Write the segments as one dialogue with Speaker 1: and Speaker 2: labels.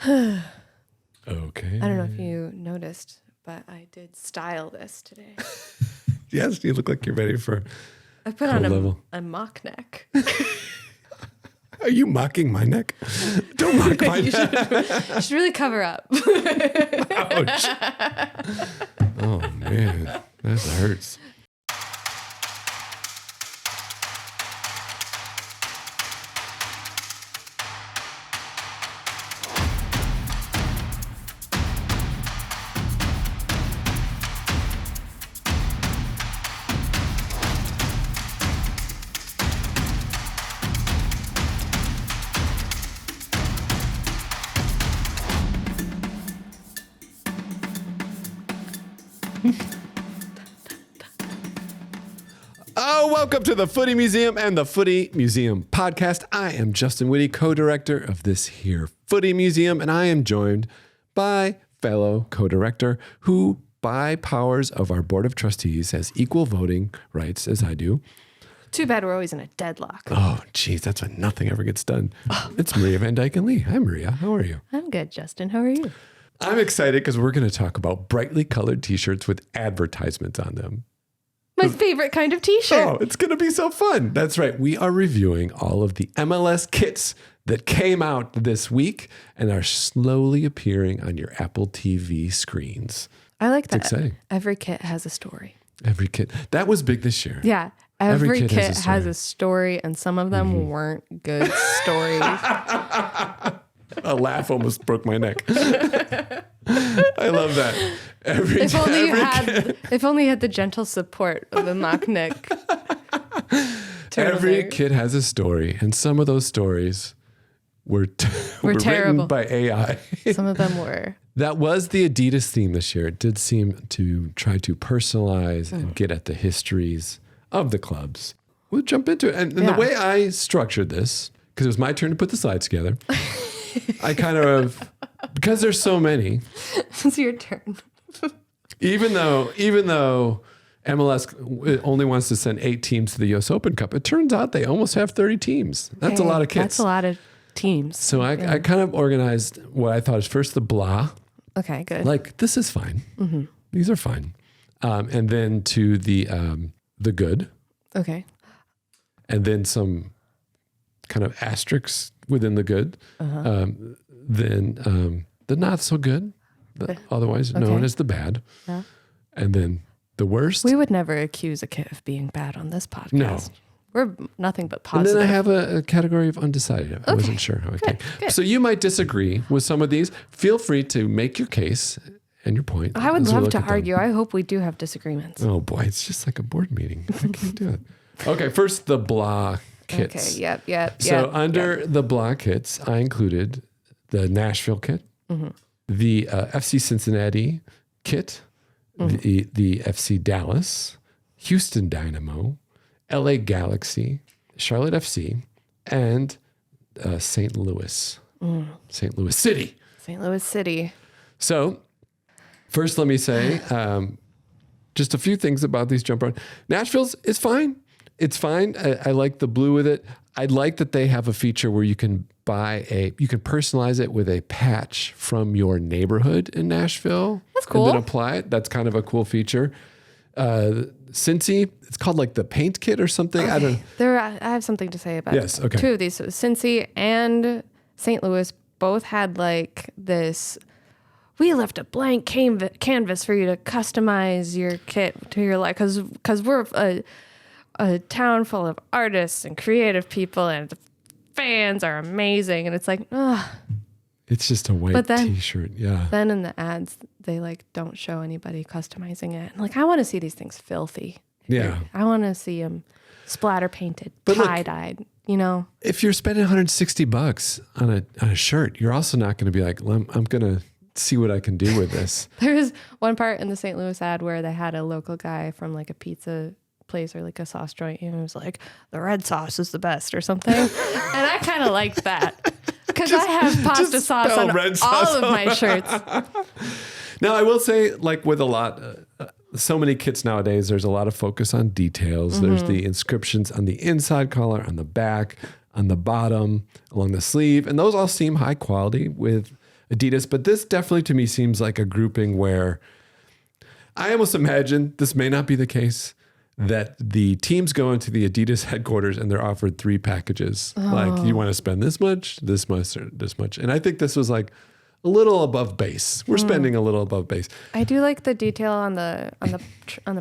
Speaker 1: Okay.
Speaker 2: I don't know if you noticed, but I did style this today.
Speaker 1: Yes, you look like you're ready for
Speaker 2: I put on a mock neck.
Speaker 1: Are you mocking my neck? Don't mock my neck.
Speaker 2: You should really cover up.
Speaker 1: Ouch. Oh, man. That hurts. Welcome to the Footy Museum and the Footy Museum podcast. I am Justin Whitty, co-director of this here Footy Museum, and I am joined by fellow co-director who, by powers of our board of trustees, has equal voting rights as I do.
Speaker 2: Too bad we're always in a deadlock.
Speaker 1: Oh, geez, that's why nothing ever gets done. It's Maria Van Dyke and Lee. Hi, Maria. How are you?
Speaker 2: I'm good, Justin. How are you?
Speaker 1: I'm excited because we're going to talk about brightly colored t-shirts with advertisements on them.
Speaker 2: My favorite kind of t-shirt.
Speaker 1: Oh, it's going to be so fun. That's right. We are reviewing all of the MLS kits that came out this week and are slowly appearing on your Apple TV screens.
Speaker 2: I like that.
Speaker 1: It's exciting.
Speaker 2: Every kit has a story.
Speaker 1: Every kit. That was big this year.
Speaker 2: Yeah. Every kit has a story, and some of them weren't good stories.
Speaker 1: A laugh almost broke my neck. I love that.
Speaker 2: If only you had the gentle support of the mock neck.
Speaker 1: Every kid has a story, and some of those stories were
Speaker 2: terrible
Speaker 1: written by AI.
Speaker 2: Some of them were.
Speaker 1: That was the Adidas theme this year. It did seem to try to personalize and get at the histories of the clubs. We'll jump into it. And the way I structured this, because it was my turn to put the slides together, I kind of, because there's so many.
Speaker 2: It's your turn.
Speaker 1: Even though MLS only wants to send 8 teams to the U.S. Open Cup, it turns out they almost have 30 teams. That's a lot of kits.
Speaker 2: That's a lot of teams.
Speaker 1: So I kind of organized what I thought is first the blah.
Speaker 2: Okay, good.
Speaker 1: Like, this is fine. Mm-hmm. These are fine. And then to the good.
Speaker 2: Okay.
Speaker 1: And then some kind of asterisks within the good.
Speaker 2: Uh-huh.
Speaker 1: Then the not so good, otherwise known as the bad.
Speaker 2: Yeah.
Speaker 1: And then the worst.
Speaker 2: We would never accuse a kit of being bad on this podcast.
Speaker 1: No.
Speaker 2: We're nothing but positive.
Speaker 1: And then I have a category of undecided. I wasn't sure how I came. So you might disagree with some of these. Feel free to make your case and your point.
Speaker 2: I would love to argue. I hope we do have disagreements.
Speaker 1: Oh boy, it's just like a board meeting. I can't do it. Okay, first the blah kits.
Speaker 2: Okay, yep.
Speaker 1: So under the blah kits, I included the Nashville kit, the FC Cincinnati kit, the FC Dallas, Houston Dynamo, LA Galaxy, Charlotte FC, and St. Louis. St. Louis City.
Speaker 2: St. Louis City.
Speaker 1: So first, let me say just a few things about these jump around. Nashville's is fine. It's fine. I like the blue with it. I like that they have a feature where you can you can personalize it with a patch from your neighborhood in Nashville.
Speaker 2: That's cool.
Speaker 1: And then apply it. That's kind of a cool feature. Cincy, it's called like the paint kit or something.
Speaker 2: Okay.
Speaker 1: I don't know.
Speaker 2: I have something to say about
Speaker 1: okay.
Speaker 2: 2 of these. So Cincy and St. Louis both had like this, we left a blank canvas for you to customize your kit to your life. Because we're a town full of artists and creative people, and the fans are amazing. And it's like,
Speaker 1: it's just a white t-shirt. Yeah.
Speaker 2: Then in the ads, they like don't show anybody customizing it. Like, I want to see these things filthy.
Speaker 1: Yeah.
Speaker 2: I want to see them splatter painted,
Speaker 1: but
Speaker 2: tie-dyed, you know?
Speaker 1: If you're spending $160 on a shirt, you're also not going to be like, I'm going to see what I can do with this.
Speaker 2: There was one part in the St. Louis ad where they had a local guy from like a pizza place or like a sauce joint, and it was like, the red sauce is the best or something. And I kind of liked that because I have pasta sauce on all of my shirts.
Speaker 1: Now, I will say, like with a lot, so many kits nowadays, there's a lot of focus on details. There's the inscriptions on the inside collar, on the back, on the bottom, along the sleeve. And those all seem high quality with Adidas. But this definitely to me seems like a grouping where I almost imagine, this may not be the case, that the teams go into the Adidas headquarters and they're offered 3 packages. Like, you want to spend this much, or this much. And I think this was like a little above base. We're spending a little above base.
Speaker 2: I do like the detail on the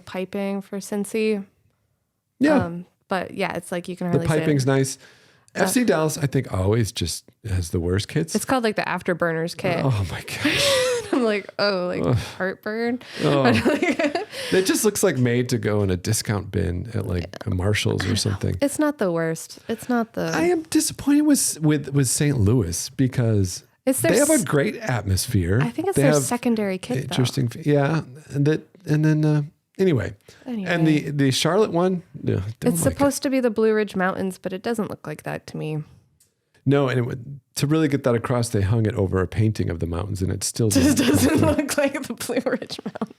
Speaker 2: piping for Cincy.
Speaker 1: Yeah.
Speaker 2: But yeah, it's like you can really
Speaker 1: the piping's nice. FC Dallas, I think, always just has the worst kits.
Speaker 2: It's called like the Afterburners kit.
Speaker 1: Oh my gosh.
Speaker 2: I'm like, heartburn.
Speaker 1: Oh. It just looks like made to go in a discount bin at like a Marshall's or something.
Speaker 2: It's not the worst. It's not the.
Speaker 1: I am disappointed with St. Louis because they have a great atmosphere.
Speaker 2: I think it's their secondary kit.
Speaker 1: Interesting, though. Yeah, anyway. And the Charlotte one, no,
Speaker 2: it's supposed to be the Blue Ridge Mountains, but it doesn't look like that to me.
Speaker 1: No, and to really get that across, they hung it over a painting of the mountains, and it still
Speaker 2: doesn't look like the Blue Ridge Mountains.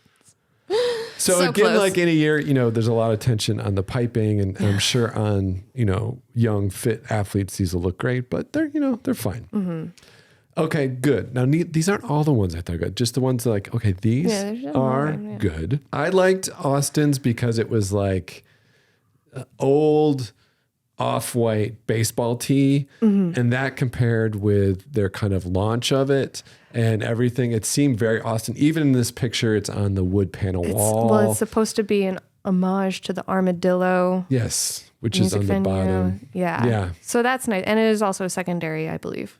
Speaker 1: So again, close. Like any year, there's a lot of tension on the piping, and I'm sure on young fit athletes these will look great, but they're fine. Mm-hmm. Okay, good. Now these aren't all the ones I thought good. Just the ones that like, okay, these are good. I liked Austin's because it was like old off-white baseball tee, and that compared with their kind of launch of it and everything, it seemed very Austin. Even in this picture, it's on the wood panel wall.
Speaker 2: Well, it's supposed to be an homage to the Armadillo.
Speaker 1: Yes, which is on the bottom.
Speaker 2: Yeah. So that's nice, and it is also secondary, I believe.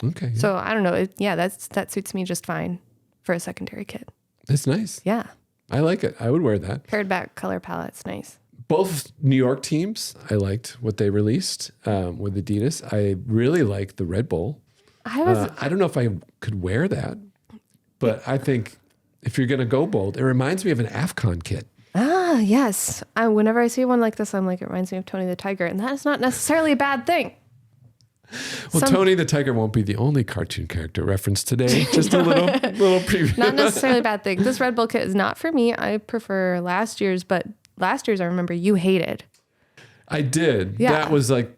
Speaker 1: Okay. Yeah.
Speaker 2: So I don't know. That suits me just fine for a secondary kit.
Speaker 1: It's nice.
Speaker 2: Yeah.
Speaker 1: I like it. I would wear that.
Speaker 2: Pared back color palette's nice.
Speaker 1: Both New York teams, I liked what they released with Adidas. I really liked the Red Bull. I don't know if I could wear that, but I think if you're going to go bold, it reminds me of an AFCON kit.
Speaker 2: Ah, yes. Whenever I see one like this, I'm like, it reminds me of Tony the Tiger, and that is not necessarily a bad thing.
Speaker 1: Well, Tony the Tiger won't be the only cartoon character referenced today. Just a little preview.
Speaker 2: Not necessarily a bad thing. This Red Bull kit is not for me. I prefer last year's, but last year's I remember you hated.
Speaker 1: I did. Yeah. That was like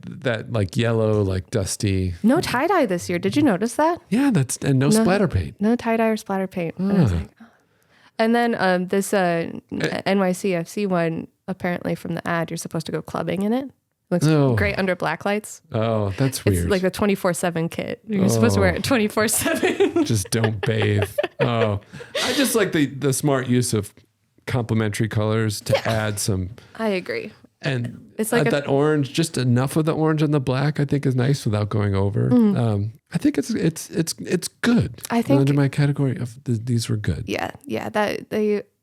Speaker 1: yellow, like dusty.
Speaker 2: No tie-dye this year. Did you notice that?
Speaker 1: Yeah, and no splatter paint.
Speaker 2: No tie-dye or splatter paint. And I was like, oh. And then this NYCFC one, apparently from the ad, you're supposed to go clubbing in it. Looks great under black lights.
Speaker 1: Oh, that's weird.
Speaker 2: It's like the 24/7 kit. You're supposed to wear it 24/7.
Speaker 1: Just don't bathe. Oh, I just like the smart use of complementary colors to add some.
Speaker 2: I agree.
Speaker 1: And it's like that orange, just enough of the orange and the black, I think is nice without going over. I think it's good.
Speaker 2: I think
Speaker 1: under my category of these were good.
Speaker 2: Yeah.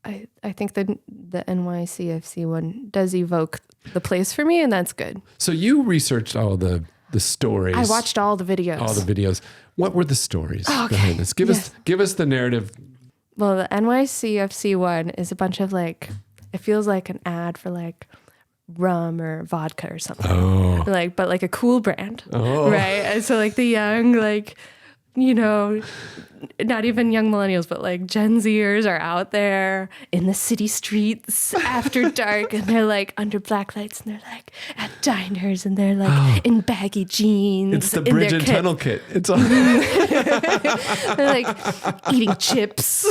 Speaker 2: I think the NYCFC one does evoke the place for me, and that's good.
Speaker 1: So you researched all the stories.
Speaker 2: I watched all the videos. What were the stories behind this? Give us the narrative. Well, the NYCFC one is a bunch of it feels like an ad for rum or vodka or something.
Speaker 1: Oh.
Speaker 2: But a cool brand.
Speaker 1: Oh.
Speaker 2: Right? And so the young, not even young millennials, but Gen Zers are out there in the city streets after dark, and they're under black lights, and they're at diners, and they're in baggy jeans.
Speaker 1: It's the bridge and tunnel kit. It's all
Speaker 2: they're eating chips.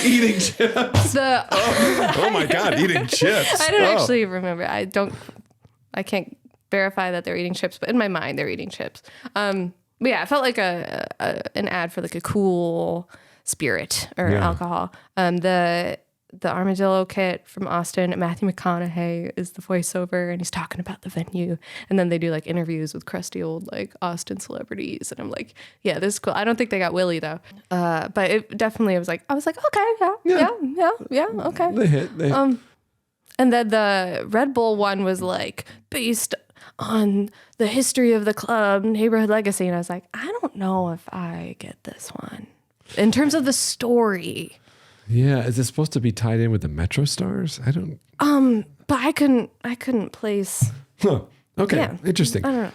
Speaker 1: Eating chips. Oh my God, eating chips.
Speaker 2: I don't actually remember. I can't verify that they're eating chips, but in my mind they're eating chips. But yeah, it felt like an ad for a cool spirit or alcohol. The Armadillo kit from Austin, Matthew McConaughey is the voiceover, and he's talking about the venue. And then they do interviews with crusty old Austin celebrities, and I'm like, yeah, this is cool. I don't think they got Willie though, but it definitely I was like, okay, yeah, okay.
Speaker 1: They hit.
Speaker 2: And then the Red Bull one was based on the history of the club, neighborhood legacy. And I was like, I don't know if I get this one in terms of the story.
Speaker 1: Yeah. Is it supposed to be tied in with the Metro Stars? I don't.
Speaker 2: But I couldn't place.
Speaker 1: Huh. Okay.
Speaker 2: Yeah.
Speaker 1: Interesting.
Speaker 2: I don't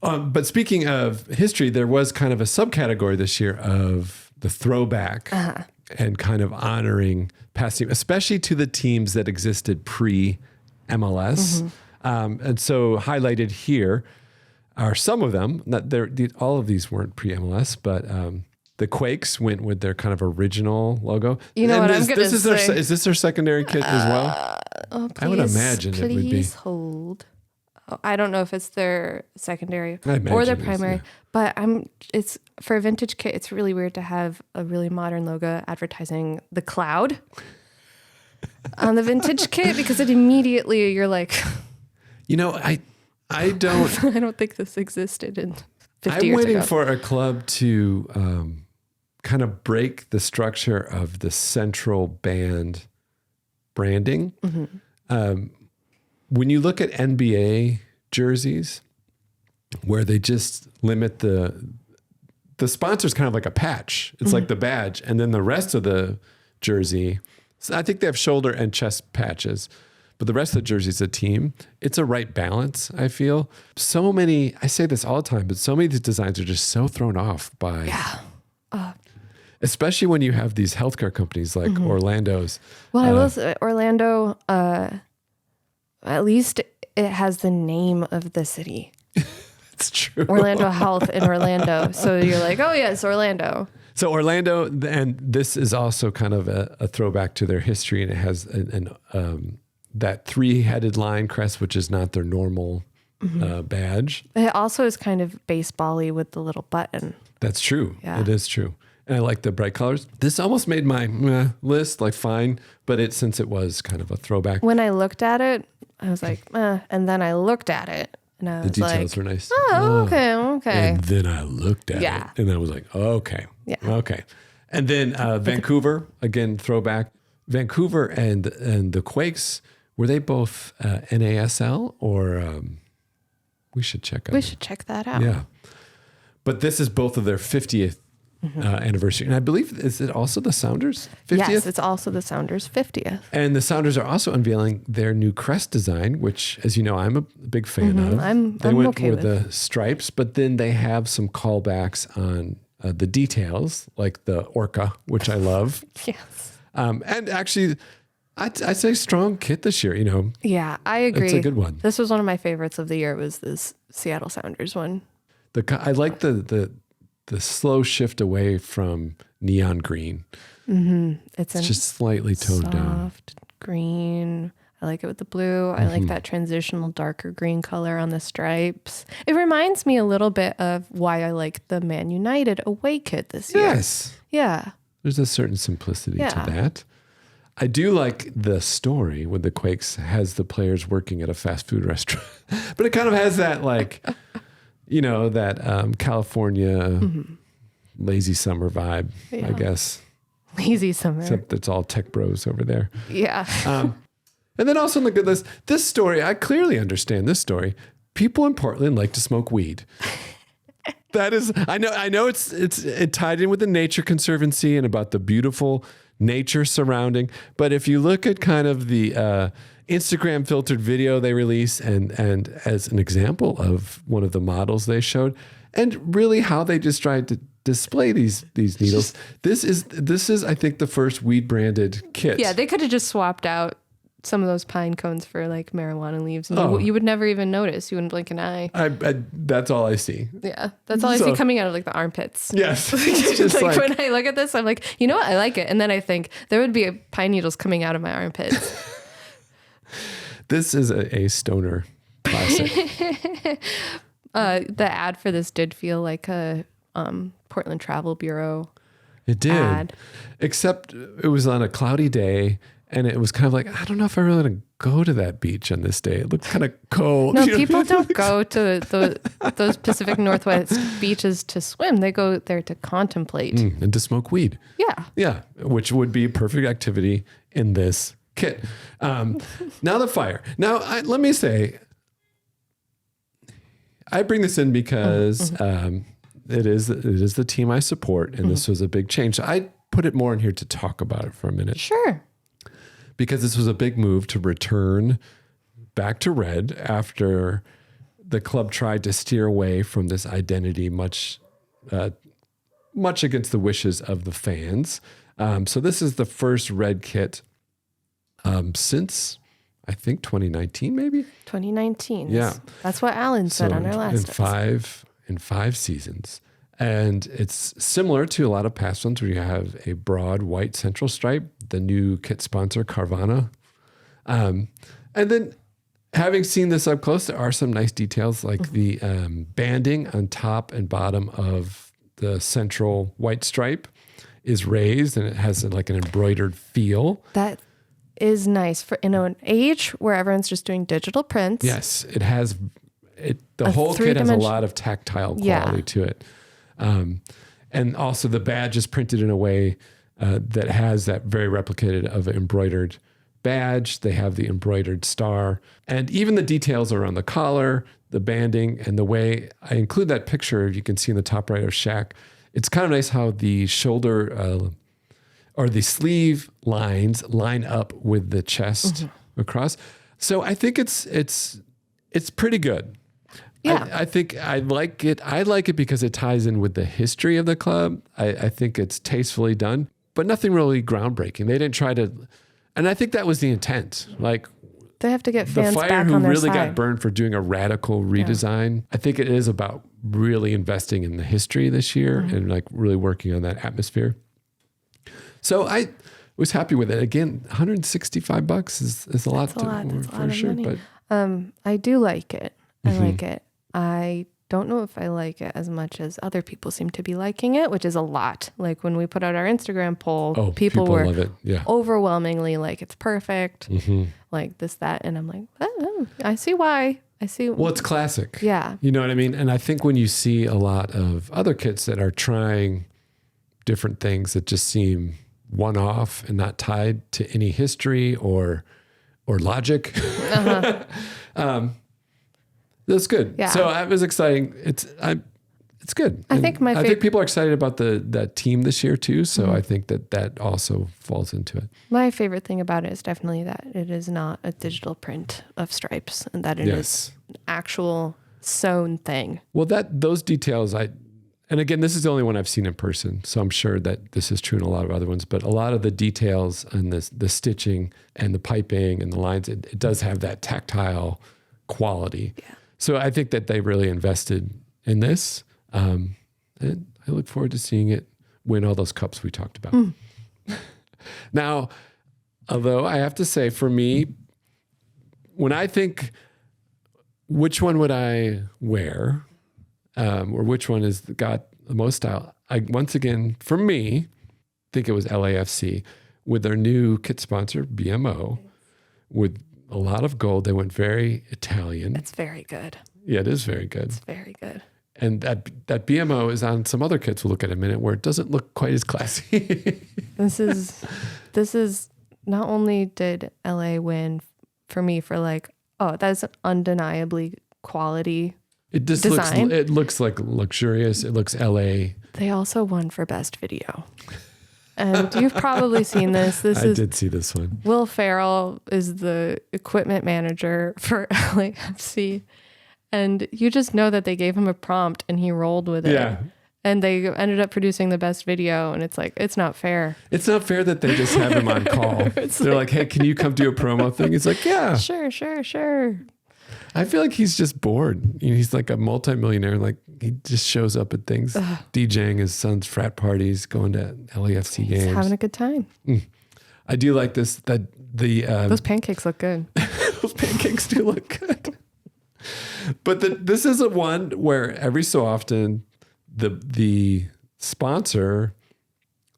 Speaker 2: know.
Speaker 1: But speaking of history, there was kind of a subcategory this year of the throwback and kind of honoring past teams, especially to the teams that existed pre-MLS. And so highlighted here, are some of them. Not all of these weren't pre-MLS, but the Quakes went with their kind of original logo.
Speaker 2: You know what I'm going to say?
Speaker 1: Is this their secondary kit as well? I would imagine it would be.
Speaker 2: Please hold. I don't know if it's their secondary
Speaker 1: imagine
Speaker 2: or their
Speaker 1: it is,
Speaker 2: primary,
Speaker 1: yeah.
Speaker 2: but it's for a vintage kit. It's really weird to have a really modern logo advertising the cloud on the vintage kit, because it immediately you're like,
Speaker 1: You know, I don't.
Speaker 2: I don't think this existed in 50
Speaker 1: I'm
Speaker 2: years
Speaker 1: waiting
Speaker 2: ago.
Speaker 1: for a club to kind of break the structure of the central band branding. When you look at NBA jerseys, where they just limit the sponsor's kind of like a patch. It's like the badge, and then the rest of the jersey. So I think they have shoulder and chest patches, but the rest of the jersey is a team. It's a right balance, I feel. So many, I say this all the time, but so many of these designs are just so thrown off by, especially when you have these healthcare companies like Orlando's.
Speaker 2: Well, I will say Orlando, at least it has the name of the city.
Speaker 1: It's true.
Speaker 2: Orlando Health in Orlando. So you're like, oh, yes, Orlando.
Speaker 1: So Orlando, and this is also kind of a throwback to their history, and it has that 3-headed lion crest, which is not their normal badge.
Speaker 2: It also is kind of baseball-y with the little button.
Speaker 1: That's true.
Speaker 2: Yeah.
Speaker 1: It is true. And I like the bright colors. This almost made my list like fine, but since it was kind of a throwback.
Speaker 2: When I looked at it, I was like, and then I looked at it, and I was
Speaker 1: The details were nice.
Speaker 2: oh, okay.
Speaker 1: And then I looked at it, and I was like, okay.
Speaker 2: Yeah.
Speaker 1: Okay. And then Vancouver, again, throwback. Vancouver and the Quakes, were they both NASL or we should check out.
Speaker 2: We should check that out.
Speaker 1: Yeah. But this is both of their 50th anniversary. And I believe, is it also the Sounders 50th?
Speaker 2: Yes, it's also the Sounders 50th.
Speaker 1: And the Sounders are also unveiling their new crest design, which, as you know, I'm a big fan of. They went
Speaker 2: okay
Speaker 1: with the stripes, but then they have some callbacks on the details, like the orca, which I love.
Speaker 2: Yes.
Speaker 1: And actually, I'd say strong kit this year,
Speaker 2: Yeah, I agree.
Speaker 1: It's a good one.
Speaker 2: This was one of my favorites of the year, was this Seattle Sounders one.
Speaker 1: I like the slow shift away from neon green.
Speaker 2: It's
Speaker 1: just slightly toned down.
Speaker 2: Soft green. I like it with the blue. I like that transitional darker green color on the stripes. It reminds me a little bit of why I like the Man United away kit this year.
Speaker 1: Yes.
Speaker 2: Yeah.
Speaker 1: There's a certain simplicity to that. I do like the story with the Quakes has the players working at a fast food restaurant, but it kind of has that that California lazy summer vibe, I guess.
Speaker 2: Lazy summer.
Speaker 1: Except it's all tech bros over there.
Speaker 2: Yeah.
Speaker 1: And then also look at this story. I clearly understand this story. People in Portland like to smoke weed. That is, I know it's tied in with the Nature Conservancy and about the beautiful nature surrounding. But if you look at kind of the Instagram filtered video they release and as an example of one of the models they showed, and really how they just tried to display these needles. This is I think the first weed branded kit.
Speaker 2: Yeah, they could have just swapped out some of those pine cones for like marijuana leaves, and you would never even notice. You wouldn't blink an eye.
Speaker 1: That's all I see.
Speaker 2: Yeah, that's all I see coming out of like the armpits.
Speaker 1: Yes, it's just
Speaker 2: like when I look at this, I'm like, you know what, I like it, and then I think there would be pine needles coming out of my armpits.
Speaker 1: This is a stoner classic.
Speaker 2: The ad for this did feel like a Portland Travel Bureau.
Speaker 1: It did,
Speaker 2: ad.
Speaker 1: Except it was on a cloudy day. And it was kind of like, I don't know if I really want to go to that beach on this day. It looked kind of cold.
Speaker 2: No, people don't go to those Pacific Northwest beaches to swim. They go there to contemplate.
Speaker 1: And to smoke weed.
Speaker 2: Yeah.
Speaker 1: Yeah, which would be a perfect activity in this kit. Now the fire. Now, let me say, I bring this in because it is the team I support, and this was a big change. So I put it more in here to talk about it for a minute.
Speaker 2: Sure.
Speaker 1: Because this was a big move to return back to red after the club tried to steer away from this identity much against the wishes of the fans. So this is the first red kit since I think 2019 maybe.
Speaker 2: 2019.
Speaker 1: Yeah.
Speaker 2: That's what Alan said on our last
Speaker 1: in five seasons. And it's similar to a lot of past ones where you have a broad white central stripe, the new kit sponsor, Carvana. And then having seen this up close, there are some nice details like the banding on top and bottom of the central white stripe is raised and it has like an embroidered feel.
Speaker 2: That is nice for in an age where everyone's just doing digital prints.
Speaker 1: Yes, it has the whole kit has a lot of tactile quality to it. And also the badge is printed in a way that has that very replicated of an embroidered badge. They have the embroidered star and even the details around the collar, the banding, and the way I include that picture you can see in the top right of Shaq. It's kind of nice how the shoulder or the sleeve lines line up with the chest across. So I think it's pretty good.
Speaker 2: Yeah.
Speaker 1: I think I like it. I like it because it ties in with the history of the club. I think it's tastefully done, but nothing really groundbreaking. They didn't try to, and I think that was the intent. Like
Speaker 2: they have to get
Speaker 1: the
Speaker 2: fans
Speaker 1: Fire
Speaker 2: back
Speaker 1: who
Speaker 2: on their
Speaker 1: really
Speaker 2: side.
Speaker 1: got burned for doing a radical redesign. I think it is about really investing in the history this year and like really working on that atmosphere. So I was happy with it. Again, $165 is a lot for sure.
Speaker 2: Money.
Speaker 1: But
Speaker 2: I do like it. I like it. I don't know if I like it as much as other people seem to be liking it, which is a lot. Like when we put out our Instagram poll, people were
Speaker 1: love it. Yeah.
Speaker 2: Overwhelmingly like it's perfect, like this, that. And I'm like, oh, I see why. I see.
Speaker 1: Well, it's classic.
Speaker 2: Yeah.
Speaker 1: You know what I mean? And I think when you see a lot of other kits that are trying different things that just seem one-off and not tied to any history or logic, that's good.
Speaker 2: Yeah.
Speaker 1: So it was exciting. It's good.
Speaker 2: I think
Speaker 1: I think people are excited about that team this year too. So I think that also falls into it.
Speaker 2: My favorite thing about it is definitely that it is not a digital print of stripes and that it is an actual sewn thing.
Speaker 1: Well, those details, and again, this is the only one I've seen in person. So I'm sure that this is true in a lot of other ones, but a lot of the details and the stitching and the piping and the lines, it does have that tactile quality.
Speaker 2: Yeah.
Speaker 1: So I think that they really invested in this. And I look forward to seeing it win all those cups we talked about. Now, although I have to say for me, when I think which one would I wear, or which one has got the most style, once again, for me, think it was LAFC with their new kit sponsor, BMO, with a lot of gold. They went very Italian.
Speaker 2: It's very good.
Speaker 1: Yeah, it is very good.
Speaker 2: It's very good.
Speaker 1: And that BMO is on some other kits we'll look at in a minute where it doesn't look quite as classy.
Speaker 2: This is not only did LA win for me for like, oh, that's undeniably quality.
Speaker 1: It just
Speaker 2: design.
Speaker 1: looks like luxurious. It looks LA.
Speaker 2: They also won for best video. And you've probably seen this.
Speaker 1: I did see this one.
Speaker 2: Will Ferrell is the equipment manager for LAFC. And you just know that they gave him a prompt and he rolled with it.
Speaker 1: Yeah.
Speaker 2: And they ended up producing the best video. And it's like, it's not fair.
Speaker 1: It's not fair that they just have him on call. They're like, hey, can you come do a promo thing? He's like, yeah.
Speaker 2: Sure.
Speaker 1: I feel like he's just bored. You know, he's like a multimillionaire. Like he just shows up at things, DJing his son's frat parties, going to LAFC games.
Speaker 2: He's having a good time.
Speaker 1: I do like this,
Speaker 2: Those pancakes look good.
Speaker 1: Those pancakes do look good. But this is a one where every so often the sponsor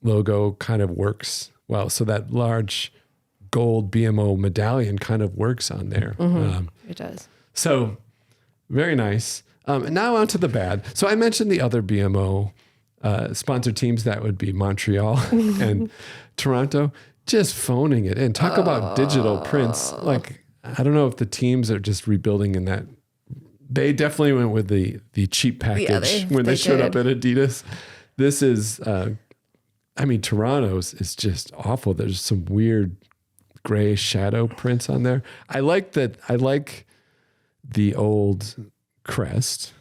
Speaker 1: logo kind of works well. So that large gold BMO medallion kind of works on there.
Speaker 2: It does.
Speaker 1: So very nice. And now on to the bad. So I mentioned the other BMO sponsor teams. That would be Montreal and Toronto. Just phoning it in. Talk about digital prints. Like, I don't know if the teams are just rebuilding in that. They definitely went with the cheap package when they showed up at Adidas. This is, Toronto's is just awful. There's some weird gray shadow prints on there. I like that. I like the old crest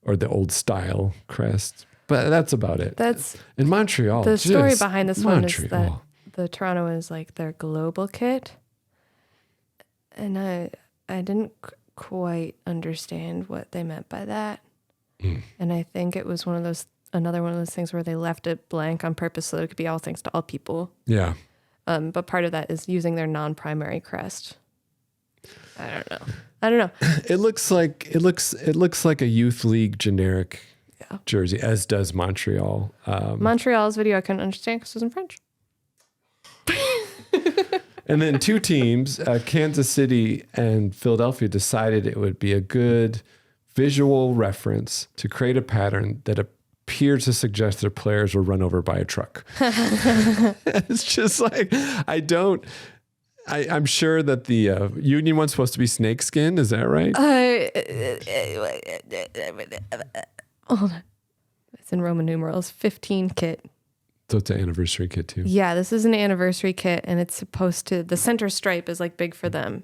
Speaker 1: or the old style crest, but that's about it.
Speaker 2: That's
Speaker 1: in Montreal.
Speaker 2: The story behind this one is that the Toronto is like their global kit. And I didn't quite understand what they meant by that. And I think it was another one of those things where they left it blank on purpose so that it could be all things to all people.
Speaker 1: Yeah.
Speaker 2: But part of that is using their non-primary crest. I don't know.
Speaker 1: It looks like a youth league generic jersey, as does Montreal.
Speaker 2: Montreal's video I couldn't understand because it was in French.
Speaker 1: And then two teams, Kansas City and Philadelphia, decided it would be a good visual reference to create a pattern that appeared to suggest their players were run over by a truck. It's just like, I'm sure that the Union one's supposed to be snakeskin. Is that right?
Speaker 2: Hold on. It's in Roman numerals. 15 kit.
Speaker 1: So it's an anniversary kit too.
Speaker 2: Yeah, this is an anniversary kit, and it's supposed to, the center stripe is like big for them.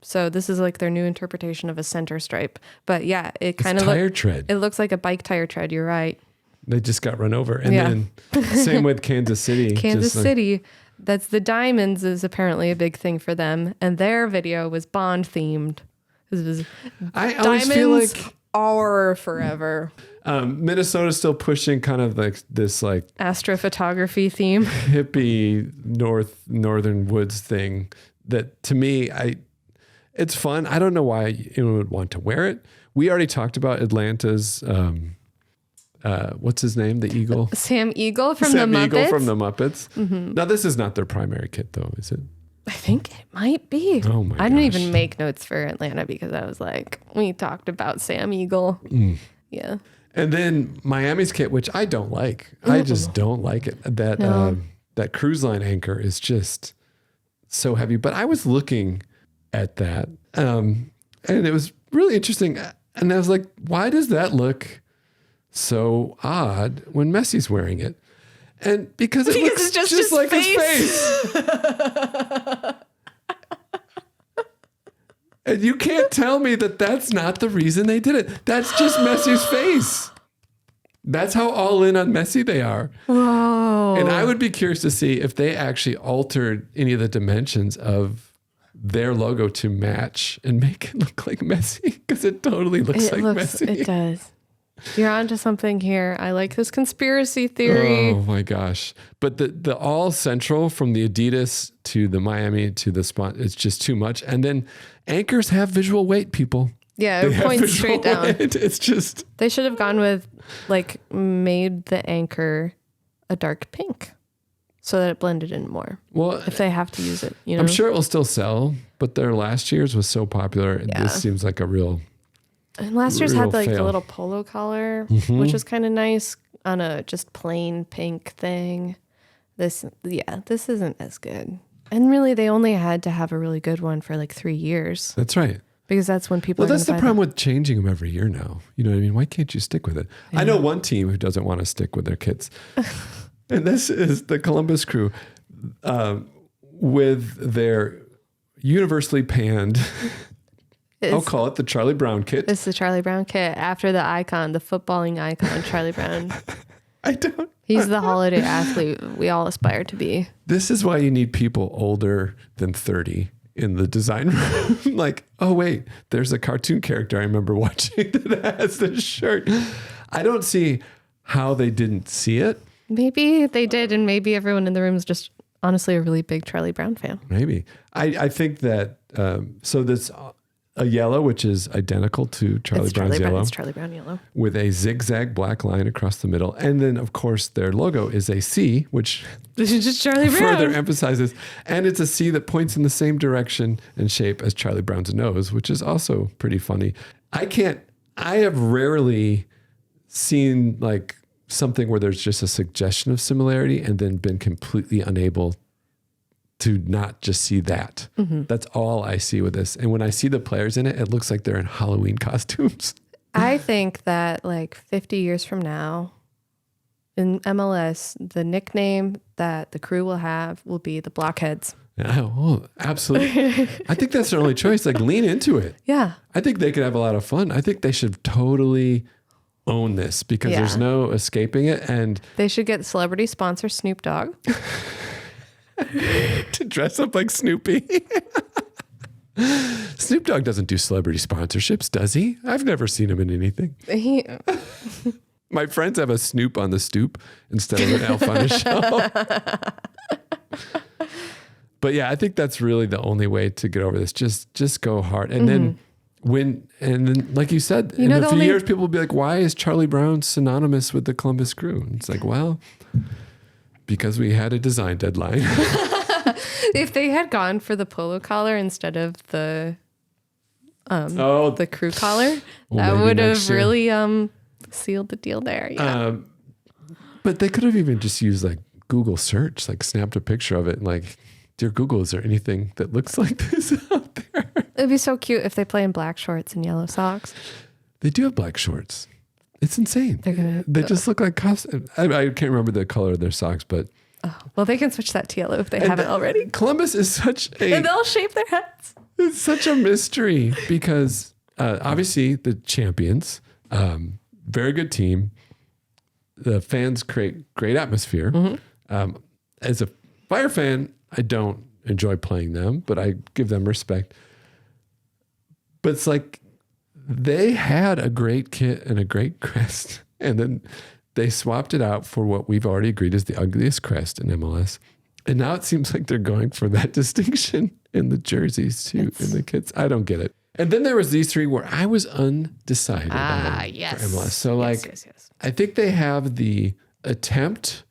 Speaker 2: So this is like their new interpretation of a center stripe. But yeah, it kind of
Speaker 1: tire tread.
Speaker 2: It looks like a bike tire tread. You're right.
Speaker 1: They just got run over. And then same with Kansas City.
Speaker 2: Kansas City. That's the diamonds is apparently a big thing for them. And their video was Bond themed.
Speaker 1: I always feel like
Speaker 2: are forever.
Speaker 1: Minnesota's still pushing kind of like this like
Speaker 2: astrophotography theme,
Speaker 1: hippie northern woods thing that to me, it's fun. I don't know why anyone would want to wear it. We already talked about Atlanta's, what's his name? The Eagle?
Speaker 2: Sam Eagle from the
Speaker 1: Muppets. Mm-hmm. Now this is not their primary kit though, is it?
Speaker 2: I think it might be.
Speaker 1: Oh my gosh.
Speaker 2: I didn't even make notes for Atlanta because I was like, we talked about Sam Eagle. Yeah.
Speaker 1: And then Miami's kit, which I don't like. I just don't like it. That cruise line anchor is just so heavy. But I was looking at that and it was really interesting. And I was like, why does that look so odd when Messi's wearing it? And because it looks just like his face. And you can't tell me that that's not the reason they did it. That's just Messi's face. That's how all in on Messi they are.
Speaker 2: Whoa.
Speaker 1: And I would be curious to see if they actually altered any of the dimensions of their logo to match and make it look like Messi, because it totally looks like Messi.
Speaker 2: It does. You're onto something here. I like this conspiracy theory.
Speaker 1: Oh my gosh. But the all central from the Adidas to the Miami to the spot, it's just too much. And then anchors have visual weight, people.
Speaker 2: Yeah, it points straight down.
Speaker 1: It's just.
Speaker 2: They should have gone with, like, made the anchor a dark pink so that it blended in more. Well, if they have to use it, you know?
Speaker 1: I'm sure it will still sell, but their last year's was so popular. Yeah. This seems like a real.
Speaker 2: And last year's had like the little polo collar, which was kind of nice on a just plain pink thing. This isn't as good. And really, they only had to have a really good one for like 3 years.
Speaker 1: That's right.
Speaker 2: Because that's when people.
Speaker 1: Well, that's the problem with changing them every year now. You know what I mean? Why can't you stick with it? Yeah. I know one team who doesn't want to stick with their kits, and this is the Columbus Crew, with their universally panned. I'll call it the Charlie Brown kit.
Speaker 2: It's the Charlie Brown kit after the icon, the footballing icon, Charlie Brown. He's the holiday athlete we all aspire to be.
Speaker 1: This is why you need people older than 30 in the design room. Like, oh wait, there's a cartoon character I remember watching that has this shirt. I don't see how they didn't see it.
Speaker 2: Maybe they did, and maybe everyone in the room is just honestly a really big Charlie Brown fan.
Speaker 1: Maybe. I think that, so this a yellow, which is identical to Charlie Brown's yellow.
Speaker 2: It's Charlie Brown yellow.
Speaker 1: With a zigzag black line across the middle. And then, of course, their logo is a C, which
Speaker 2: this is just Charlie Brown.
Speaker 1: Further emphasizes. And it's a C that points in the same direction and shape as Charlie Brown's nose, which is also pretty funny. I have rarely seen like something where there's just a suggestion of similarity and then been completely unable to not just see that. Mm-hmm. That's all I see with this. And when I see the players in it, it looks like they're in Halloween costumes.
Speaker 2: I think that like 50 years from now in MLS, the nickname that the Crew will have will be the Blockheads.
Speaker 1: Oh, absolutely. I think that's their only choice. Like, lean into it.
Speaker 2: Yeah.
Speaker 1: I think they could have a lot of fun. I think they should totally own this because there's no escaping it. And
Speaker 2: they should get celebrity sponsor Snoop Dogg.
Speaker 1: To dress up like Snoopy. Snoop Dogg doesn't do celebrity sponsorships, does he? I've never seen him in anything. My friends have a Snoop on the stoop instead of an elf on a shelf. But yeah, I think that's really the only way to get over this. Just go hard. And then like you said, in a few years, people will be like, why is Charlie Brown synonymous with the Columbus Crew? And it's like, well, because we had a design deadline.
Speaker 2: If they had gone for the polo collar instead of the crew collar, that would have really sealed the deal there. Yeah.
Speaker 1: But they could have even just used like Google search, like snapped a picture of it and like, dear Google, is there anything that looks like this out there?
Speaker 2: It'd be so cute if they play in black shorts and yellow socks.
Speaker 1: They do have black shorts. It's insane. They just look like costumes. I can't remember the color of their socks, but...
Speaker 2: Oh, well, they can switch that to yellow if they haven't already.
Speaker 1: Columbus is such a...
Speaker 2: And they'll shape their heads.
Speaker 1: It's such a mystery because obviously the champions, very good team. The fans create great atmosphere. As a Fire fan, I don't enjoy playing them, but I give them respect. But it's like they had a great kit and a great crest, and then they swapped it out for what we've already agreed is the ugliest crest in MLS. And now it seems like they're going for that distinction in the jerseys too, in the kits. I don't get it. And then there was these three where I was undecided for MLS. So I think they have the attempt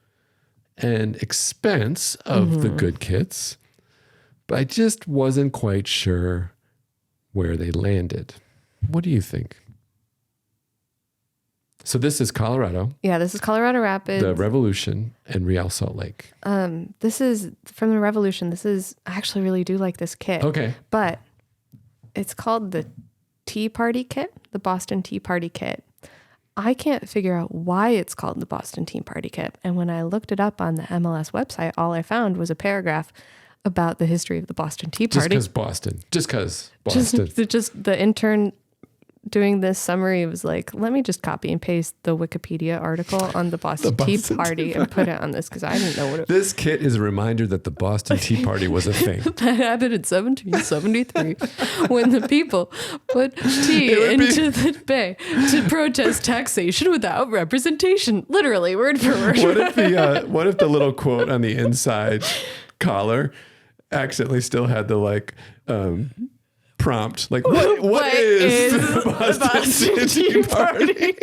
Speaker 1: and expense of the good kits, but I just wasn't quite sure where they landed. What do you think? So this is Colorado.
Speaker 2: Yeah, this is Colorado Rapids.
Speaker 1: The Revolution and Real Salt Lake.
Speaker 2: This is from the Revolution. I actually really do like this kit.
Speaker 1: Okay.
Speaker 2: But it's called the Tea Party Kit, the Boston Tea Party Kit. I can't figure out why it's called the Boston Tea Party Kit. And when I looked it up on the MLS website, all I found was a paragraph about the history of the Boston Tea Party.
Speaker 1: Just because Boston.
Speaker 2: Just the intern doing this summary was like, let me just copy and paste the Wikipedia article on the Boston Tea Party and put it on this because I didn't know what it was.
Speaker 1: This kit is a reminder that the Boston Tea Party was a thing.
Speaker 2: That happened in 1773 when the people put tea into the bay to protest taxation without representation. Literally, word for word.
Speaker 1: What if the little quote on the inside collar accidentally still had the prompt, like what is the Boston Tea Party?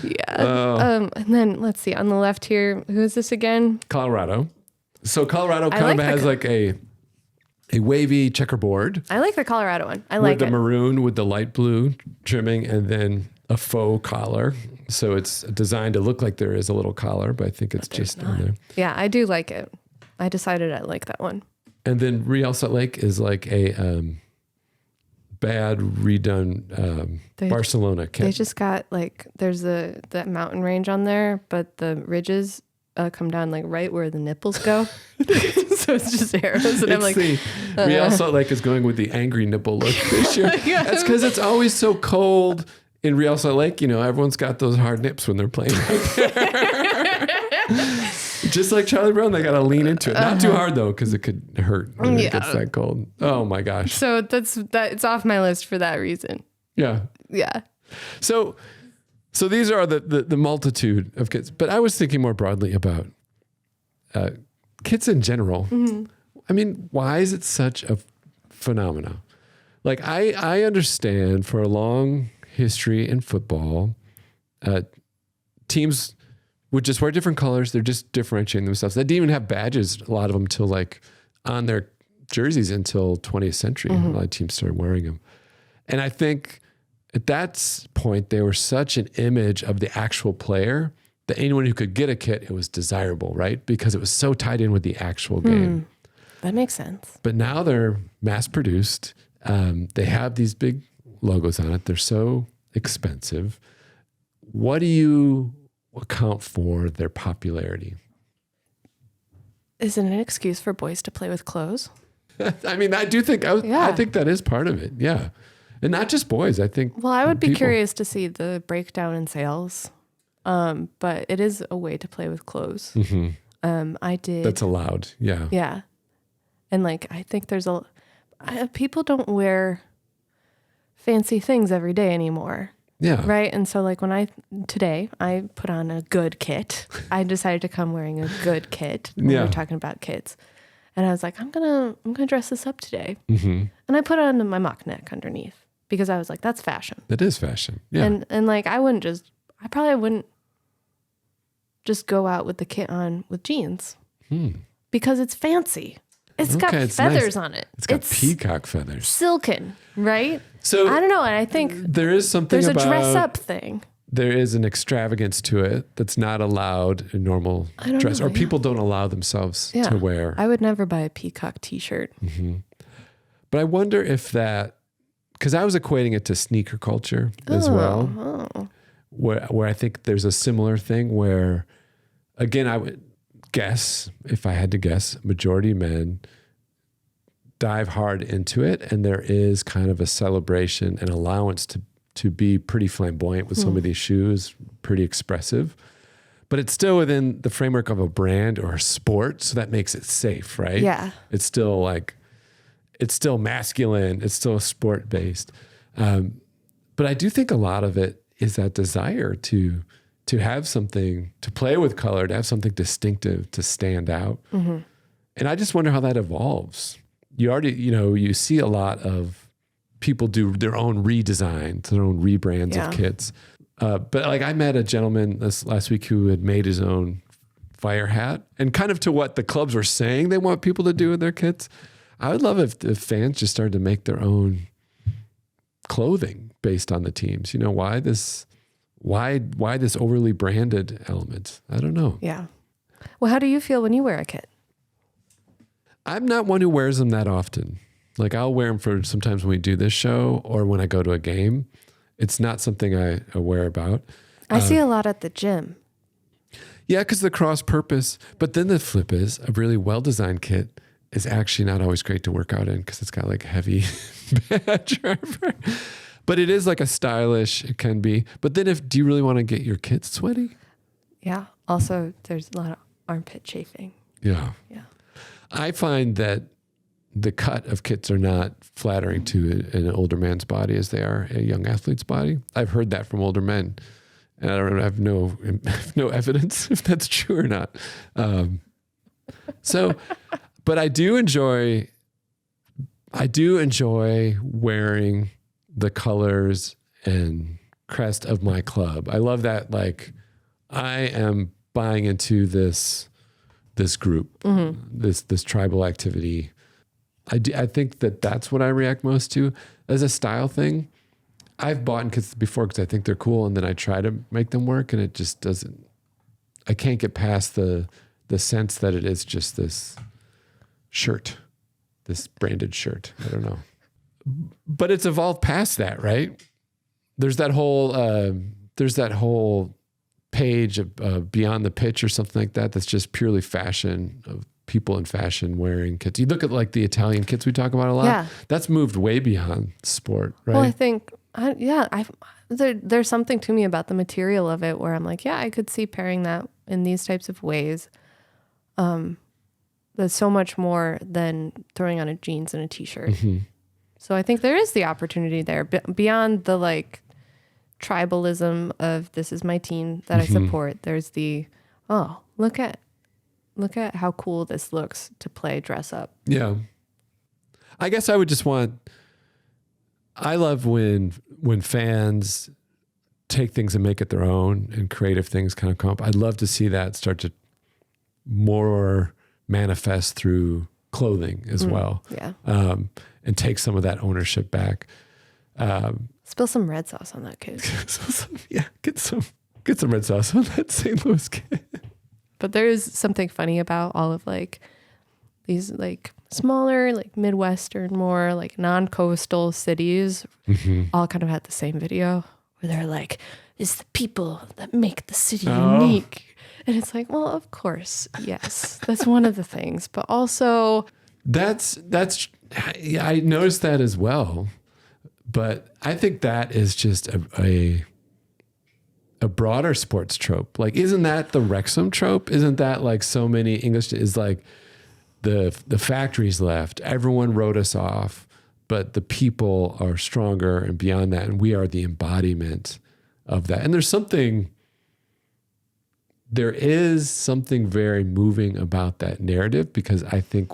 Speaker 2: Yeah. And then let's see on the left here, who is this again?
Speaker 1: Colorado. So Colorado kind of has like a wavy checkerboard.
Speaker 2: I like the Colorado one. I like
Speaker 1: with the maroon with the light blue trimming and then a faux collar. So it's designed to look like there is a little collar, but I think it's just on there.
Speaker 2: Yeah, I do like it. I decided I like that one.
Speaker 1: And then Real Salt Lake is like a bad redone Barcelona kit.
Speaker 2: They just got there's that mountain range on there, but the ridges come down like right where the nipples go. So it's just arrows. And I'm like,
Speaker 1: Real Salt Lake is going with the angry nipple look this year. That's because it's always so cold in Real Salt Lake. You know, everyone's got those hard nips when they're playing out there. Just like Charlie Brown, they got to lean into it. Not too hard though, because it could hurt when it gets that cold. Oh my gosh.
Speaker 2: So it's off my list for that reason.
Speaker 1: Yeah.
Speaker 2: Yeah.
Speaker 1: So these are the multitude of kits, but I was thinking more broadly about kits in general. I mean, why is it such a phenomenon? Like I understand for a long history in football, teams would just wear different colors. They're just differentiating themselves. They didn't even have badges, a lot of them, till like on their jerseys until 20th century. A lot of teams started wearing them. And I think at that point, they were such an image of the actual player that anyone who could get a kit, it was desirable, right? Because it was so tied in with the actual game.
Speaker 2: That makes sense.
Speaker 1: But now they're mass produced. They have these big logos on it. They're so expensive. What do you account for their popularity?
Speaker 2: Is it an excuse for boys to play with clothes?
Speaker 1: I mean, I do think, I think that is part of it. Yeah. And not just boys, I think.
Speaker 2: Well, I would be curious to see the breakdown in sales. But it is a way to play with clothes. I did.
Speaker 1: That's allowed. Yeah.
Speaker 2: Yeah. And I think people don't wear fancy things every day anymore.
Speaker 1: Yeah.
Speaker 2: Right. And so like today I put on a good kit. I decided to come wearing a good kit when we were talking about kits. And I was like, I'm gonna dress this up today. And I put on my mock neck underneath because I was like, that's fashion.
Speaker 1: It is fashion. Yeah.
Speaker 2: And like I probably wouldn't just go out with the kit on with jeans because it's fancy. It's got feathers on it.
Speaker 1: It's got peacock feathers.
Speaker 2: Silken, right?
Speaker 1: So
Speaker 2: I don't know. And I think
Speaker 1: there is something
Speaker 2: there's
Speaker 1: about
Speaker 2: a dress up thing.
Speaker 1: There is an extravagance to it that's not allowed in normal dress, or people don't allow themselves to wear.
Speaker 2: I would never buy a peacock t-shirt.
Speaker 1: But I wonder if that, because I was equating it to sneaker culture as well, where I think there's a similar thing where, again, I would guess, if I had to guess, majority men dive hard into it, and there is kind of a celebration and allowance to be pretty flamboyant with some of these shoes, pretty expressive, but it's still within the framework of a brand or a sport, so that makes it safe, right?
Speaker 2: Yeah.
Speaker 1: It's still masculine, it's still sport based, but I do think a lot of it is that desire to have something, to play with color, to have something distinctive, to stand out. And I just wonder how that evolves. You see a lot of people do their own redesigns, their own rebrands of kits. But like I met a gentleman this last week who had made his own fire hat, and kind of to what the clubs were saying they want people to do with their kits. I would love if fans just started to make their own clothing based on the teams. You know, why this overly branded element? I don't know.
Speaker 2: Yeah. Well, how do you feel when you wear a kit?
Speaker 1: I'm not one who wears them that often. Like I'll wear them for sometimes when we do this show or when I go to a game. It's not something I wear about.
Speaker 2: I see a lot at the gym.
Speaker 1: Yeah, because the cross purpose. But then the flip is a really well-designed kit is actually not always great to work out in because it's got like heavy badge driver. But it is like a stylish, it can be. But then do you really want to get your kit sweaty?
Speaker 2: Yeah. Also, there's a lot of armpit chafing.
Speaker 1: Yeah.
Speaker 2: Yeah.
Speaker 1: I find that the cut of kits are not flattering to an older man's body as they are a young athlete's body. I've heard that from older men, and I have no evidence if that's true or not. But I do enjoy wearing the colors and crest of my club. I love that. Like I am buying into this group, this tribal activity. I think that's what I react most to as a style thing. I've bought kits before because I think they're cool, and then I try to make them work, and it just doesn't. I can't get past the sense that it is just this shirt, this branded shirt. I don't know, but it's evolved past that, right? There's that whole page of Beyond the Pitch or something like that. That's just purely fashion, of people in fashion wearing kits. You look at like the Italian kits we talk about a lot. Yeah. That's moved way beyond sport, right?
Speaker 2: Well, I think, there's something to me about the material of it where I'm like, yeah, I could see pairing that in these types of ways. That's so much more than throwing on a jeans and a t-shirt. So I think there is the opportunity there beyond the like tribalism of this is my team that I support. There's the, look at how cool this looks to play dress up.
Speaker 1: Yeah. I guess I would just I love when fans take things and make it their own and creative things kind of come up. I'd love to see that start to more manifest through clothing as well.
Speaker 2: Yeah.
Speaker 1: And take some of that ownership back.
Speaker 2: Spill some red sauce on that kid.
Speaker 1: Get some red sauce on that St. Louis kid.
Speaker 2: But there is something funny about all of like these like smaller, like Midwestern, more like non-coastal cities all kind of had the same video where they're like, it's the people that make the city unique. And it's like, well, of course, yes, that's one of the things, but also I noticed that as well. But I think that is just a broader sports trope. Like, isn't that the Wrexham trope? Isn't that like so many English is like
Speaker 1: the factories left, everyone wrote us off, but the people are stronger and beyond that. And we are the embodiment of that. And there is something very moving about that narrative, because I think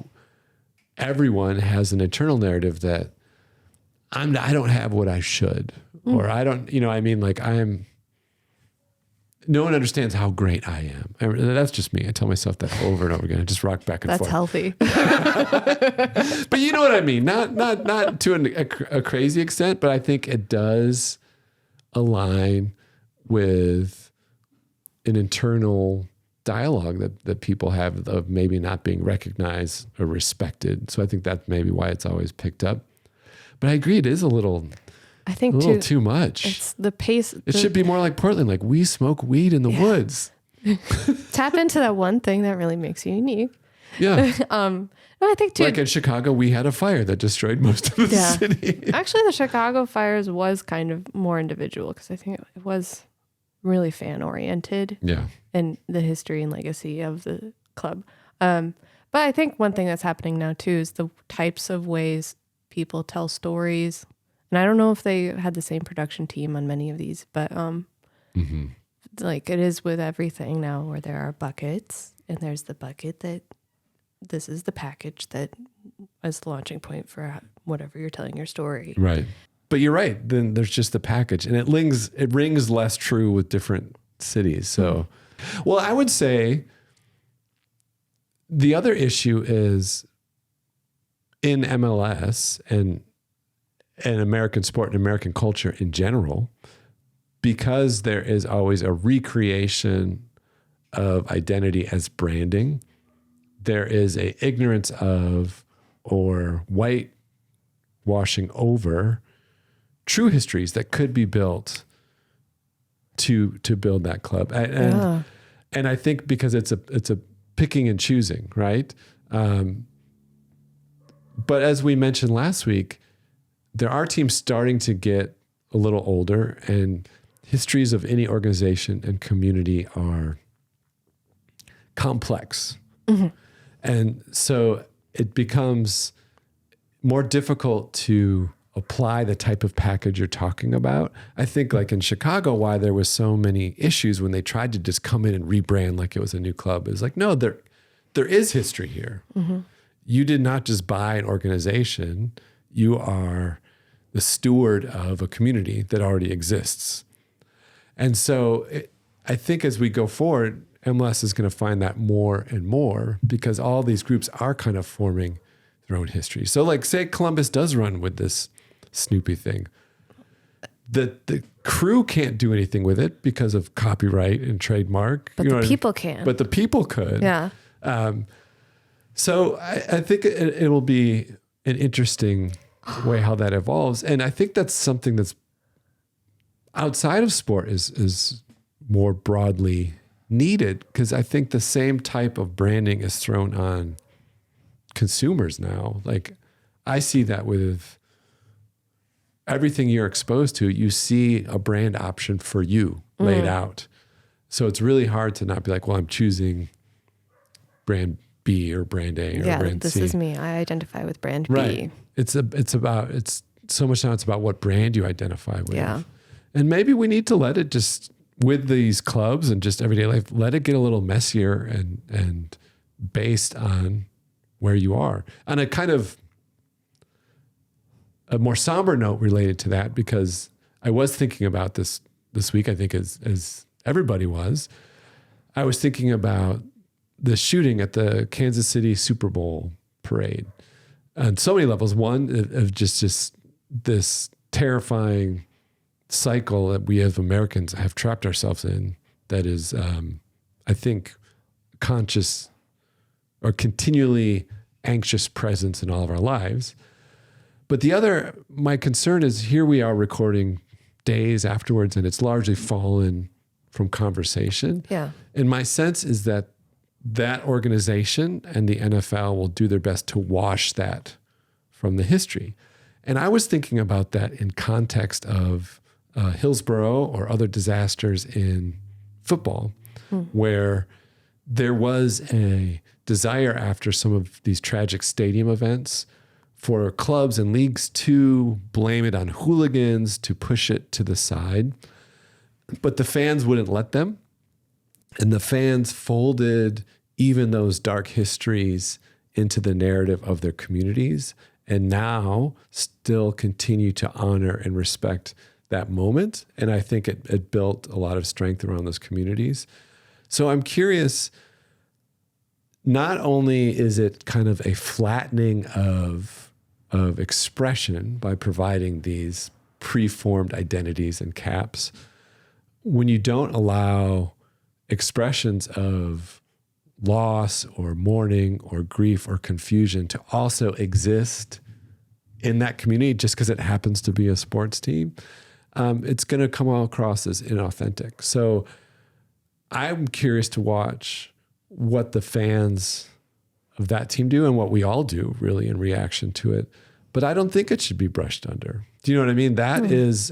Speaker 1: everyone has an internal narrative that I don't have what I should, or I don't, like no one understands how great I am. That's just me. I tell myself that over and over again. I just rock back and forth.
Speaker 2: That's healthy.
Speaker 1: But you know what I mean? Not to a crazy extent, but I think it does align with an internal dialogue that people have of maybe not being recognized or respected. So I think that's maybe why it's always picked up. But I agree, it is a little too much.
Speaker 2: It's the pace.
Speaker 1: It should be more like Portland, like we smoke weed in the woods.
Speaker 2: Tap into that one thing that really makes you unique.
Speaker 1: Yeah.
Speaker 2: I think too.
Speaker 1: Like in Chicago, we had a fire that destroyed most of the city.
Speaker 2: Actually, the Chicago fires was kind of more individual, because I think it was really fan oriented.
Speaker 1: Yeah.
Speaker 2: And the history and legacy of the club. But I think one thing that's happening now too is the types of ways people tell stories. And I don't know if they had the same production team on many of these, but like it is with everything now, where there are buckets, and there's the bucket that this is the package that is the launching point for whatever you're telling your story.
Speaker 1: Right. But you're right. Then there's just the package, and it rings less true with different cities. So, well, I would say the other issue is in MLS and American sport and American culture in general, because there is always a recreation of identity as branding, there is a ignorance of or whitewashing over true histories that could be built to build that club. And I think because it's a picking and choosing, right? But as we mentioned last week, there are teams starting to get a little older, and histories of any organization and community are complex. Mm-hmm. And so it becomes more difficult to apply the type of package you're talking about. I think like in Chicago, why there was so many issues when they tried to just come in and rebrand like it was a new club is like, no, there is history here. Mm-hmm. You did not just buy an organization. You are the steward of a community that already exists. And so I think as we go forward, MLS is going to find that more and more, because all these groups are kind of forming their own history. So like say Columbus does run with this Snoopy thing. The crew can't do anything with it because of copyright and trademark.
Speaker 2: But the people can.
Speaker 1: But the people could.
Speaker 2: Yeah.
Speaker 1: So I think it will be an interesting way how that evolves. And I think that's something that's outside of sport is more broadly needed, because I think the same type of branding is thrown on consumers now. Like I see that with everything you're exposed to, you see a brand option for you laid out. So it's really hard to not be like, well, I'm choosing brand B or brand A or brand
Speaker 2: this
Speaker 1: C.
Speaker 2: Is me. I identify with brand
Speaker 1: right.
Speaker 2: B.
Speaker 1: It's so much now it's about what brand you identify with.
Speaker 2: Yeah.
Speaker 1: And maybe we need to let it just, with these clubs and just everyday life, let it get a little messier and based on where you are. On a kind of a more somber note related to that, because I was thinking about this week, I think as everybody was, I was thinking about the shooting at the Kansas City Super Bowl parade on so many levels. One of just this terrifying cycle that we as Americans have trapped ourselves in, that is, I think, conscious or continually anxious presence in all of our lives. But the other, my concern is, here we are recording days afterwards, and it's largely fallen from conversation.
Speaker 2: Yeah.
Speaker 1: And my sense is that organization and the NFL will do their best to wash that from the history. And I was thinking about that in context of Hillsborough or other disasters in football, where there was a desire after some of these tragic stadium events for clubs and leagues to blame it on hooligans, to push it to the side. But the fans wouldn't let them. And the fans folded even those dark histories into the narrative of their communities, and now still continue to honor and respect that moment. And I think it built a lot of strength around those communities. So I'm curious, not only is it kind of a flattening of expression by providing these preformed identities and caps, when you don't allow expressions of loss or mourning or grief or confusion to also exist in that community just because it happens to be a sports team, it's going to come all across as inauthentic. So I'm curious to watch what the fans of that team do and what we all do really in reaction to it. But I don't think it should be brushed under. Do you know what I mean? That is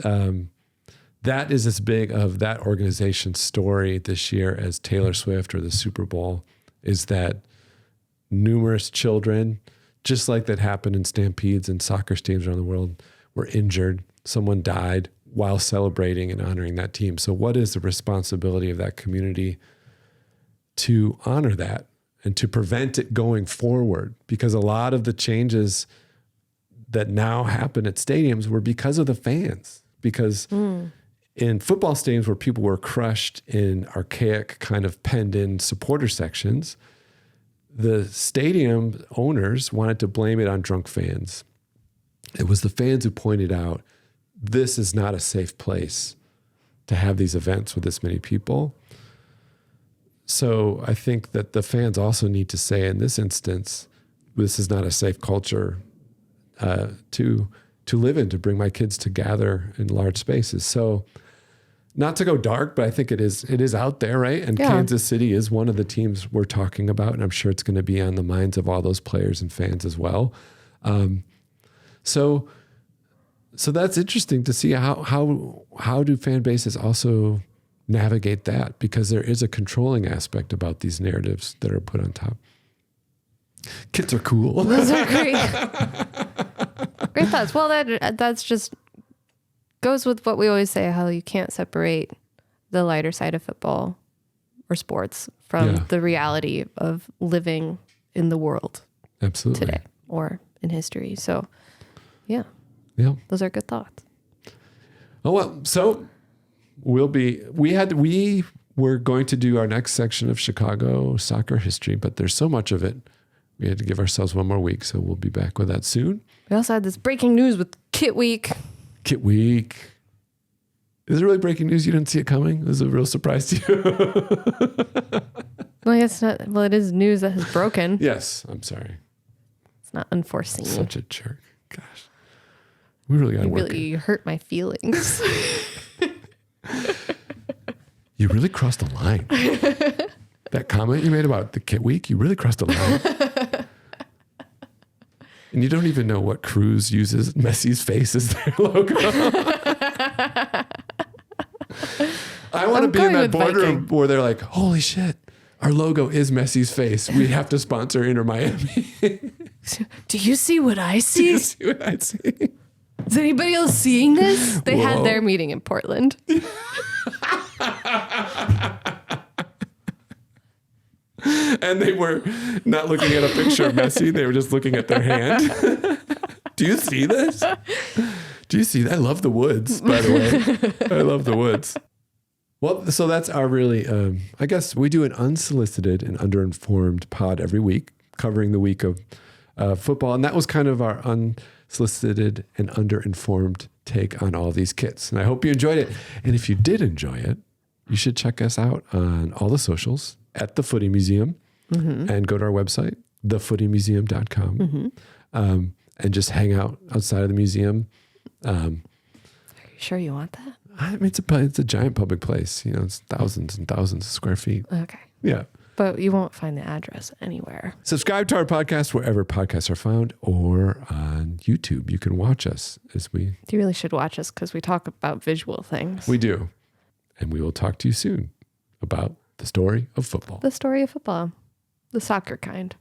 Speaker 1: as big of that organization's story this year as Taylor Swift or the Super Bowl, is that numerous children, just like that happened in stampedes and soccer stadiums around the world, were injured. Someone died while celebrating and honoring that team. So what is the responsibility of that community to honor that and to prevent it going forward? Because a lot of the changes that now happen at stadiums were because of the fans. Because in football stadiums where people were crushed in archaic kind of penned in supporter sections, the stadium owners wanted to blame it on drunk fans. It was the fans who pointed out, this is not a safe place to have these events with this many people. So I think that the fans also need to say in this instance, this is not a safe culture to live in, to bring my kids to gather in large spaces. So not to go dark, but I think it is out there, right? And Kansas City is one of the teams we're talking about, and I'm sure it's going to be on the minds of all those players and fans as well. So that's interesting to see how do fan bases also navigate that, because there is a controlling aspect about these narratives that are put on top. Kits are cool.
Speaker 2: Those are great. Great thoughts. Well, that's just goes with what we always say, how you can't separate the lighter side of football or sports from the reality of living in the world today or in history. So yeah, those are good thoughts.
Speaker 1: Oh, well, so we were going to do our next section of Chicago soccer history, but there's so much of it. We had to give ourselves one more week, so we'll be back with that soon.
Speaker 2: We also had this breaking news with Kit Week.
Speaker 1: Kit Week. Is it really breaking news? You didn't see it coming? It was a real surprise to you.
Speaker 2: Well, I guess not. Well, it is news that has broken.
Speaker 1: Yes, I'm sorry.
Speaker 2: It's not unforeseen.
Speaker 1: Such a jerk. Gosh. We really got to work.
Speaker 2: You really hurt my feelings.
Speaker 1: You really crossed the line. That comment you made about the Kit Week, you really crossed the line. And you don't even know what Cruz uses Messi's face as their logo. I want to be in that boardroom where they're like, holy shit, our logo is Messi's face. We have to sponsor Inter Miami.
Speaker 2: Do you see what I see?
Speaker 1: Do you see what I see?
Speaker 2: Is anybody else seeing this? They had their meeting in Portland.
Speaker 1: And they were not looking at a picture of Messi. They were just looking at their hand. Do you see this? Do you see that? I love the woods, by the way. I love the woods. Well, so that's our really, I guess we do an unsolicited and underinformed pod every week, covering the week of football. And that was kind of our unsolicited and underinformed take on all these kits. And I hope you enjoyed it. And if you did enjoy it, you should check us out on all the socials at the Footy Museum, and go to our website, thefootymuseum.com, and just hang out outside of the museum.
Speaker 2: Are you sure you want that?
Speaker 1: I mean, it's a giant public place. You know, it's thousands and thousands of square feet.
Speaker 2: Okay.
Speaker 1: Yeah.
Speaker 2: But you won't find the address anywhere.
Speaker 1: Subscribe to our podcast wherever podcasts are found, or on YouTube. You can watch us as we...
Speaker 2: You really should watch us because we talk about visual things.
Speaker 1: We do. And we will talk to you soon about the story of football.
Speaker 2: The story of football. The soccer kind.